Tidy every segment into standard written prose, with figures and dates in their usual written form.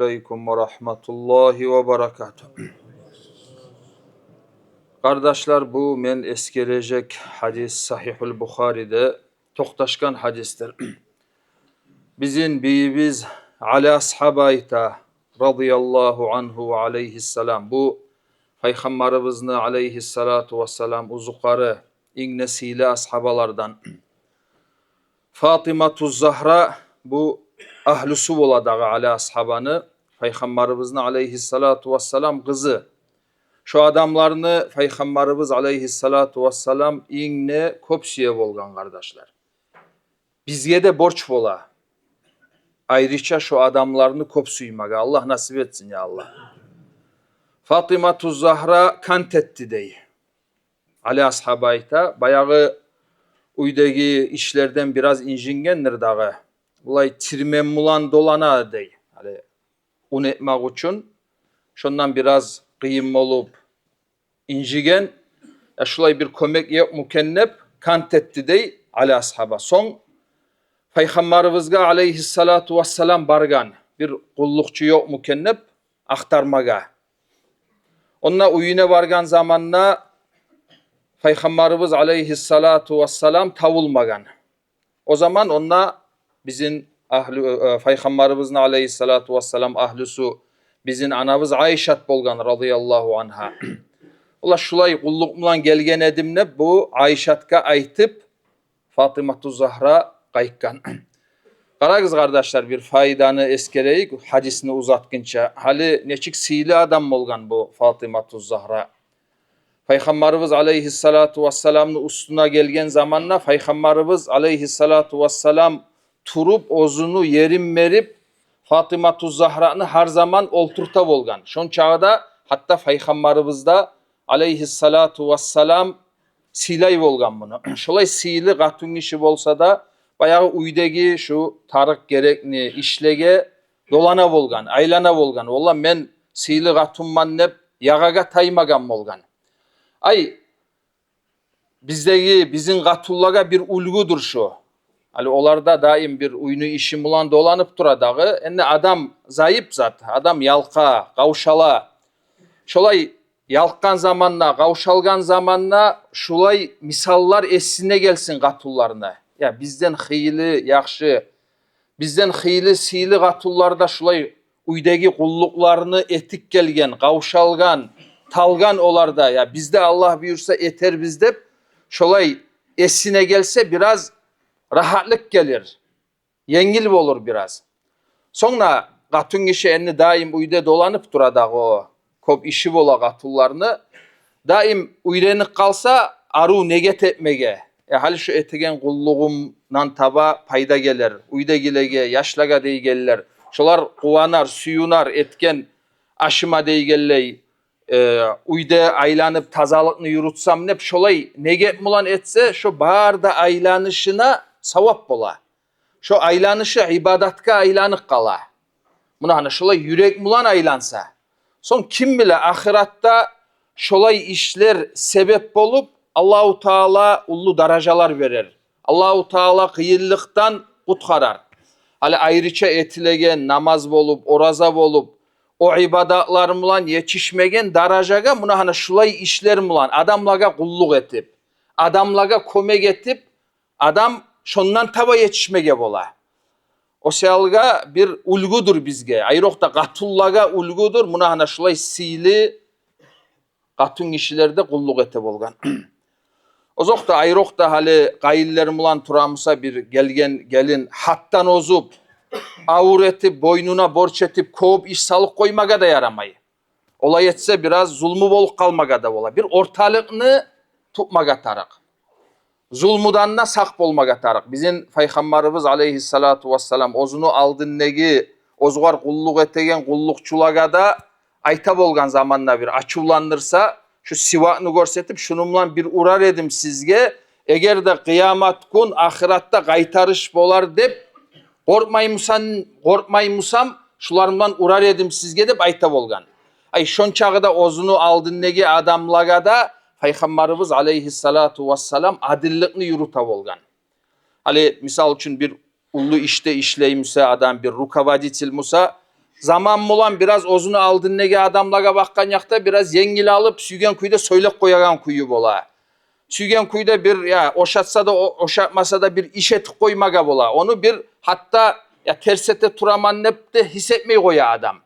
Aleyküm ve rahmetullahi ve berekatuhu. Kardeşler, bu men eskerecek hadis Sahihul Bukhari'de toqtaşkan hadistir. Bizim beyimiz Ali ashabayta radıyallahu anhu ve aleyhisselam, bu Peygamberimizni aleyhissalatu vesselam uzuqarı ingnesiyle ashabalardan. Fatimatu Zahra, bu ahlusu boladağı Ali ashabanı, Peygamberimizin aleyhissalatu vesselam kızı. Şu adamlarını Peygamberimiz aleyhissalatu vesselam ingne köpsiye bolgan kardeşler. Bizge de borç bola. Ayrıca şu adamlarını köpsüymaga. Allah nasip etsin ya Allah. Fatimatu Zahra kant etti dey. Ali ashabayta bayağı uydagi işlerden biraz injingendir dağı. Bulay tirmen mulan dolana dey. Hani un etmek için şondan biraz kıyım olup injigen, şulay bir kömek yok mükennep kant etti dey Ali ashaba. Son Peygamberimizge aleyhissalatu vesselam bargan bir kullukçu yok mükennep aktarmaga. Onna uyuna vargan zamanla Peygamberimiz aleyhissalatu vesselam tavulmagan. O zaman onna bizim Peygamberimizin aleyhissalatu vesselam ahlusu bizim anabız Ayşat bolgan radıyallahu anha. Ola şulay kulluk bilan gelgen edimne bu Ayşatga aytıp Fatimatu Zahra qayıkkan. Qaragız kardeşler, bir faydanı eskereyik hadisini uzatgınça. Hali neçik sili adam bolgan bu Fatimatu Zahra. Peygamberimiz aleyhissalatu vesselam'ın ustuna gelgen zamanla Peygamberimiz aleyhissalatu vesselam turup ozunu yerim merip Fatimatu Zahra'nı her zaman olturta bolgan. Şon çağda hatta Peygamberimiz da aleyhissalatu vesselam silay bolgan bunu. Şolay sili gatun işi bolsa da bayağı uydagi şu tarık gerekni işlege dolana bolgan, aylana bolgan. Ola men sili gatunman nep yagaga taymagan bolgan. Ay bizdeki bizim gatullaga bir ulgudur şu. Hani olarda daim bir uyunu işim ulan dolanıp duradağı. Enne adam zayıf zat, adam yalka, kavşala. Şolay yalkan zamanla, kavşalgan zamanla şolay misallar esine gelsin gatullarına. Ya bizden hıylı, yakşı, bizden hıylı, sili gatullarda şolay uydagi kulluklarını etik gelgen, kavşalgan, talgan olarda. Ya bizde Allah buyursa eter bizde. Şolay esine gelse biraz rahatlık gelir. Yengil olur biraz. Sonra gatun kişi enni daim uyde dolanıp duradağı o kop işi bola gatullarını daim uyrenip kalsa aru neget etmege. Hali şu etegen kulluğumdan taba payda gelir. Uyda gilege, yaşlaga dey gelirler. Şolar kuvanar, suyunar etken aşıma dey gelirler. Uyda aylanıp tazalıkını yurutsam nep şolay neget mulan etse şu bağırda aylanışına savap bola. Şu aylanışı ibadatka aylanık kala. Buna hani şolay yürek mulan aylansa. Son kim bile ahiratta şolay işler sebep bolup Allahu Teala ullu darajalar verir. Allahu Teala kıyıllıktan kutkarar. Hali ayrıca etilegen namaz bolup, oraza bolup, o ibadatlar mulan yetişmegen darajaga buna hani şulay işler mulan adamlaga kulluk etip, adamlaga kömek etip, adam şondan taba yetişmege bola. O sealga bir ulgudur bizge. Ayrıca gatullaga ulgudur. Buna hani şulay sili gatun kişilerde kulluk ete bolgan. O zokta ayrıca hali gayiller mulan turamısa bir gelin hattan ozup, avur etip, boynuna borç etip, kovup iş salık koymaga da yaramayı. Olay etse biraz zulmü bolup kalmaga da ola. Bir ortalıkını tutmaga tarak. Zulmudanna sak bolmaga tarak. Bizim Peygamberimiz aleyhissalatu vesselam ozunu aldın negi, ozgar kulluk etegen kullukçulaga da ayta bolgan zamanla bir açulanırsa, şu sivakını görsetip şunumlan bir urar edim sizge, eğer de kıyamat kun ahiratta kaytarış bolar dep, korkmaymusam şularımdan urar edim sizge dep ayta bolgan. Ay şon çağıda ozunu aldın negi adamlaga da Peygamberimiz aleyhissalatu vesselam adillikni yürüta bolgan. Hali misal için bir ullu işte işleymse adam bir rukavaditil musa zaman mulan biraz ozunu aldın nege adamlarga bakkan yakta biraz yengil alıp süygen kuyda söylek koyagan kuyu bola. Süygen kuyda bir ya oşatsa da oşatmasa da bir işe tık koymaga bola. Onu bir hatta ya tersete turaman nepte hissetmeyi koya adam.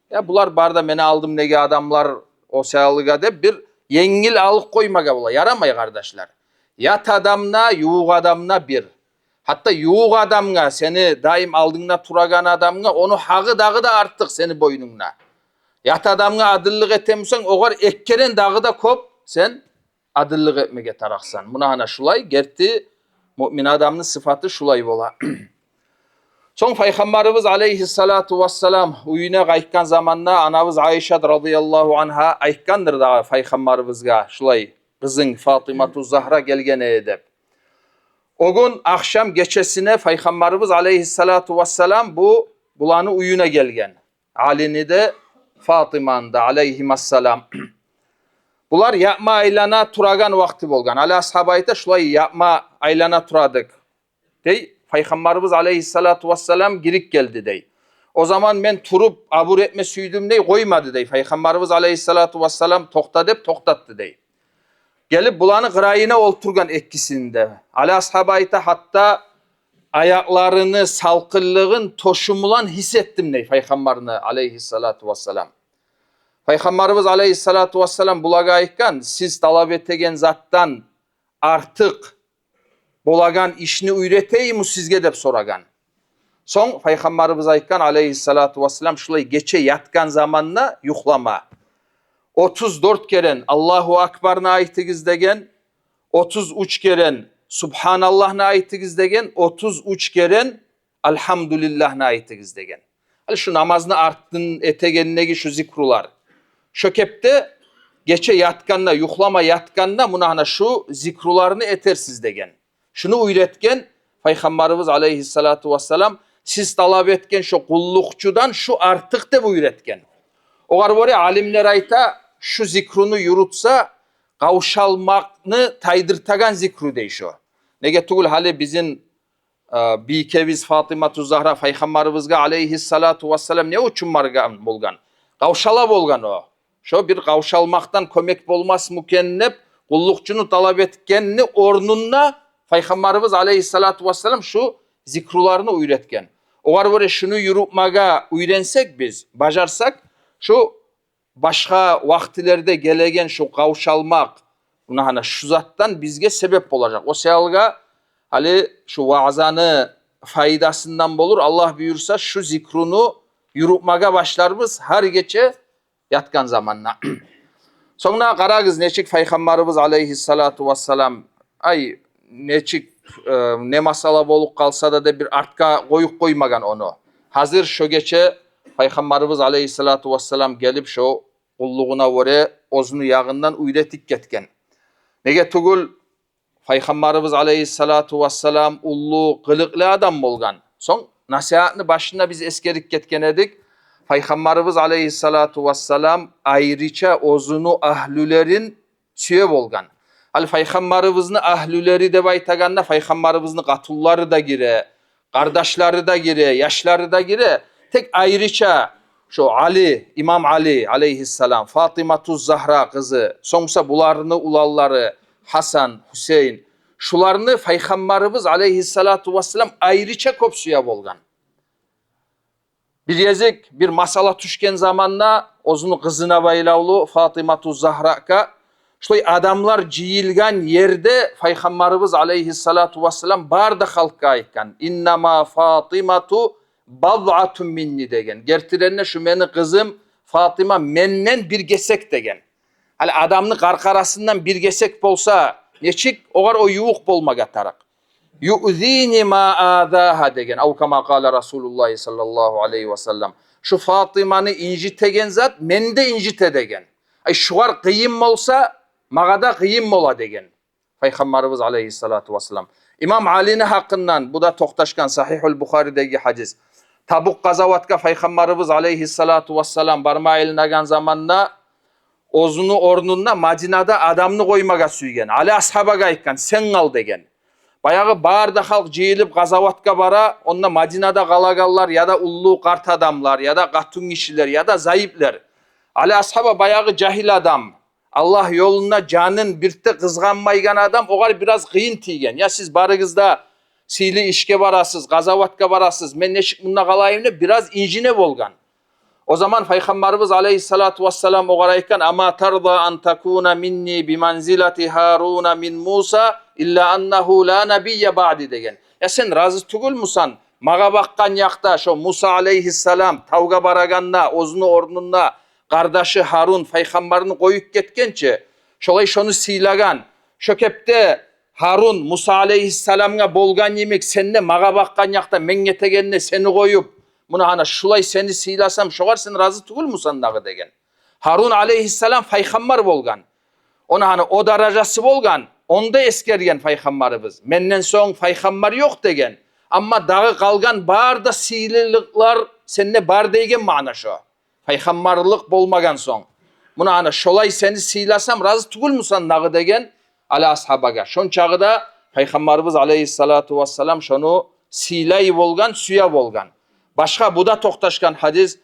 Ya bular barda meni aldım nege adamlar o sağlığa de bir yengil alıp koymaga bola. Yaramay kardeşler. Yat adamna, yuğ adamna bir. Hatta yuğ adamga seni daim aldığında turagan adamga onu hağı dağı da arttık seni boynuna. Yat adamga adıllık etemsen oğar ekkeren dağı da kop sen adıllık etmege taraksan. Buna hana şulay gerti mümin adamın sıfatı şulay bola. Son Peygamberimiz aleyhissalatu vesselam uyuna qaytkan zamanna anabız Ayşe radıyallahu anha aytkandır da Peygamberimizga şulay kızın Fatimatu Zahra gelgene edip. O gün akşam geçesine Peygamberimiz aleyhissalatu vesselam bulanı uyuna gelgen. Ali'ni de Fatıma'nı da aleyhissalam. Bular yapma aylana turagan vakti bolgan. Ali ashabayta şulay yapma aylana turadık. Dey, Peygamberimiz aleyhissalatu vesselam girik geldi dey. O zaman men turup abur etme süydüm dey koymadı dey. Peygamberimiz aleyhissalatu vesselam tokta dep toktattı dey. Gelip bulanı kırayına olturgan ekkisinde. Ali ashabayta hatta ayaklarını salkıllığın toşumulan hissettim dey Peygamberini aleyhissalatu vesselam. Peygamberimiz aleyhissalatu vesselam bulaga aytkan siz talep etegen zattan artık bolagan işini üreteyim mi sizge dep soragan. Son Peygamberimiz aytkan aleyhissalatu vesselam şulay geçe yatkan zamanla yuhlama. 34 keren Allahu Akbar'na aytigiz degen, 33 keren Subhanallah'na aytigiz degen, 33 keren Elhamdülillah'na aytigiz degen. Hali şu namazını arttın etegenindeki şu zikrular. Şökepte geçe yatkanla, yuhlama yatkanla munahana şu zikrularını etersiz degen. Şunu uyretken Peygamberimiz aleyhissalatu vesselam siz talep etken şu kullukçudan şu artık da uyretken. Oğar var ya alimler ayta şu zikrunu yurutsa kavşalmakını taydırtagan zikru deyş o. Nege tugul hali bizim bikeviz Fatimatu Zahra Peygamberimizge aleyhissalatu vesselam ne uçun margan bolgan? Kavşala bolgan o. Şu bir kavşalmaktan kömek bolmaz mükennep kullukçunu talep etkenini ornuna Peygamberimiz aleyhissalatu vesselam şu zikrularını uyretken. Oğar var ya şunu yurupmaga uyrensek biz, bacarsak şu başka vaktilerde gelegen şu kavşalmak buna şu zattan bizge sebep olacak. O seyalga hali şu vaazanı faydasından bolur. Allah buyursa şu zikrunu yurupmaga başlarımız her gece yatkan zamanla. Sonra karagız neçik Peygamberimiz aleyhissalatu vesselam ay neçik ne masala bolup kalsa da bir artka koyuk koymagan onu. Hazır şu gece Peygamberimiz aleyhissalatu vesselam gelip şu kulluğuna göre ozunu yağından uyretik getken. Nege tugul Peygamberimiz aleyhissalatu vesselam ullu kılıklı adam bolgan. Son nasihatını başında biz eskerik getken edik. Peygamberimiz aleyhissalatu vesselam ayrıca ozunu ahlülerin süye bolgan. Hal Peygamberimizin ahlüleri de baytaganna Peygamberimizin katulları da gire, kardeşleri da gire, yaşları da gire. Tek ayrıca şu Ali, İmam Ali aleyhisselam, Fatimatu Zahra kızı, sonsa bularını ulalları, Hasan, Hüseyin, şularını Peygamberimiz aleyhissalatu vesselam ayrıca kopsuya bolgan. Bir yezik bir masala tüşken zamanla ozunu kızına baylavlu Fatimatu Zahra'ka şuy adamlar ciyilgan yerde Peygamberimiz aleyhissalatu vesselam barda halka aytkan. İnnama Fatimatu bad'atun minni degen. Gertirenine şu meni kızım Fatıma mennen bir gesek degen. Hali adamını karkarasından bir gesek bolsa neçik oğar o yuğuk bolmaga tarak. Yu'zini ma adaha degen. Av kama kâle Resulullah sallallahu aleyhi ve sellem. Şu Fatıma'nı incitegen zat mende incite degen. Ay şuar kıyım olsa mağada kıyım ola degen. Peygamberimiz aleyhissalatu vesselam. İmam Ali'nin hakkından bu da toktaşkan Sahihul Bukhari'deki hadis. Tabuk gazavatka Peygamberimiz aleyhissalatu vesselam barma elinagan zamanla ozunu ornunda Madinada adamını koymaga süygen. Ali ashabaga aytkan sen al degen. Bayağı barda halk jeyilip gazavatka bara, onda Madinada kalagallar ya da ullu kart adamlar ya da katun kişiler ya da zayıflar. Ali ashaba bayağı cahil adam. Allah yoluna canın birte kızganmaygan adam oğar biraz kıyın tiygen. Ya siz barıgızda sili işke barasız, gazavatka barasız, men neşik bununla kalayım ne biraz injine bolgan. O zaman Peygamberimiz aleyhissalatu vesselam oğarayken ama tarda an takuna minni bimanzilati Haruna min Musa illa annahu la nebiyye ba'di degen. Ya sen razı tugul musan? Mağa bakkan yakta şu Musa aleyhissalam tavga baraganna, ozunu ornunna kardeşi Harun Peygamberini koyup ketkençe şolay şonu silagan. Şökepte Harun Musa aleyhissalamga bolgan yemek senne mağa bakkan yakta men getegenine seni koyup buna hana şulay seni silasam şoğar sen razı tugul musan dağı degen. Harun aleyhissalam peygamber bolgan. Ona hani o darajası bolgan. Onda eskergen peygamberimiz. Menden soň peygamber yok degen. Amma dağı kalgan bar da sililikler senne bar degen mana şu. Peygamberlik bolmagan soň. Buna hani şolay seni silasam razı tugul musan dağı degen ali ashabaga. Şon çağıda peygamberimiz aleyhissalatu vesselam şonu silay bolgan, suya bolgan. Başka bu da toktaşkan hadis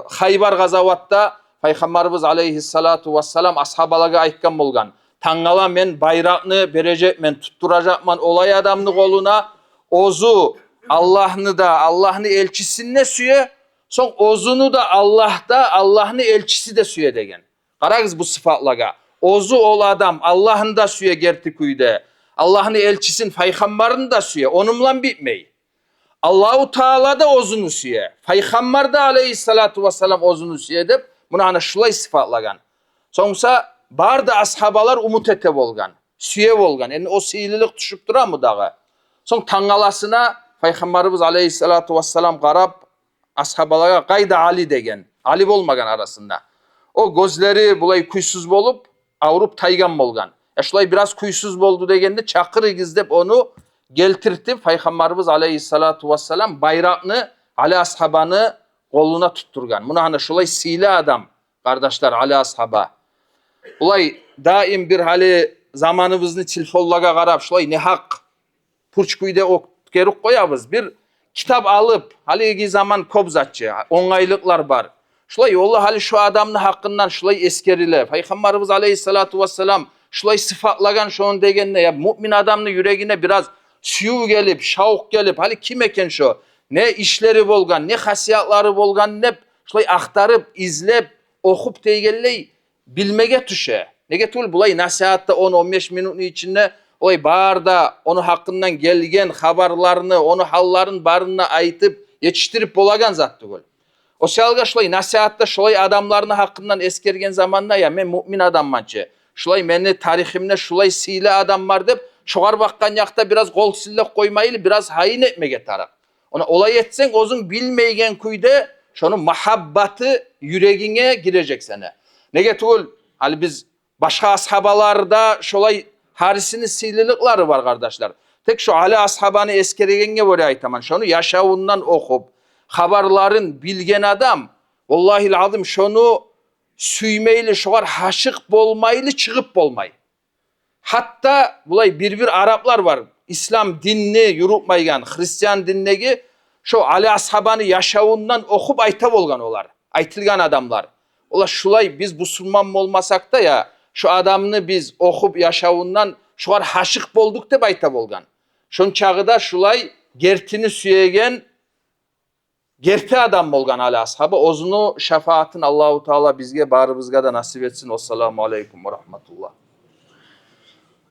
Haybar gazavatta Peygamberimiz aleyhissalatu vesselam ashabalaga aytkan bolgan. Tangala men bayraqны berecek men tutturacakman olay adamны koluna ozu Allah'ını da Allah'ın elçisine süye son ozunu da Allah'ın elçisi de süye degen. Qaragız bu sıfatlaga. Ozu ol adam Allah'ın da süye gerti kuyde. Allah'ın elçisin peygamberin da süye. Onumlan bitmey. Allahu Teala da ozunu süye. Peygamber de aleyhissalatu vesselam ozunu süye dep buna ana şulay sıfatlagan. Soňsa bar da ashabalar umut ete bolgan. Süye bolgan. Yani o siyililik düşüp dura mı dağı? Soň tangalasına Peygamberimiz aleyhissalatu vesselam qarap ashabalara qayda Ali degen. Ali bolmagan arasında. O gözleri bulay kuysuz bolup avrup taygan bolgan. Şulay biraz kuysuz boldu degende çakırıgız dep onu geltirtip Peygamberimiz aleyhissalatu vesselam bayrağını Ali ashabanı koluna tutturgan. Buna hani şulay sili adam kardeşler Ali ashaba. Ulay daim bir hali zamanımızını tilfollaga qarap şulay ne hak purçkuyda geruk koyabız. Bir kitap alıp haligi zaman kobzatçı, onaylıklar var. Şulay yolla hali şu adamın hakkından şulay eskerile. Peygamberimiz aleyhissalatu vesselam şulay sıfatlagan şoğun degenine ya mümin adamın yüreğine biraz suyu gelip, şavuk gelip, hali kim eken şu? Ne işleri bolgan, ne hasiyatları bolgan, ne şulay aktarıp, izlep, okup deygelley bilmege tüşe. Ne getul bulay nasihatta 10-15 minutun içinde olay barda onu hakkından gelgen haberlarını, onu halların barına aytıp, yetiştirip bolagan zattı gol. O şalga şulay nasihatta şulay adamlarını hakkından eskergen zamanla ya men mümin adam mançı. Şulay meni tarihimde şulay sile adam var dep çoğar bakkan yakta biraz kol sillek koymaylı biraz hain etmege tarak. Ona olay etsen ozun bilmeygen kuyda şunun mahabbatı yüreğine girecek sana. Ne getul? Hali biz başka ashabalarda şolay harisini sililikleri var kardeşler. Tek şu Ali ashabanı eskerigenge böyle aytaman. Şunu yaşavundan okup haberlerin bilgen adam vallahi azim şunu süymeyli şoğar haşık bolmaylı çıkıp bolmay. Hatta bulay bir Araplar var. İslam dinini yürütmaygan, Hristiyan dinlegi şu Ali ashabanı yaşavundan okup ayta bolgan olar. Aytılgan adamlar. Ola şulay biz Müslüman olmasak da ya şu adamını biz okup yaşavundan şuar haşık bolduk dep ayta bolgan. Şon çağıda şulay gertini süyegen gerti adam bolgan Ali ashabı. Ozunu şefaatin Allahu Teala bizge barыбызга da nasip etsin. Assalamu aleykum ve rahmetullah.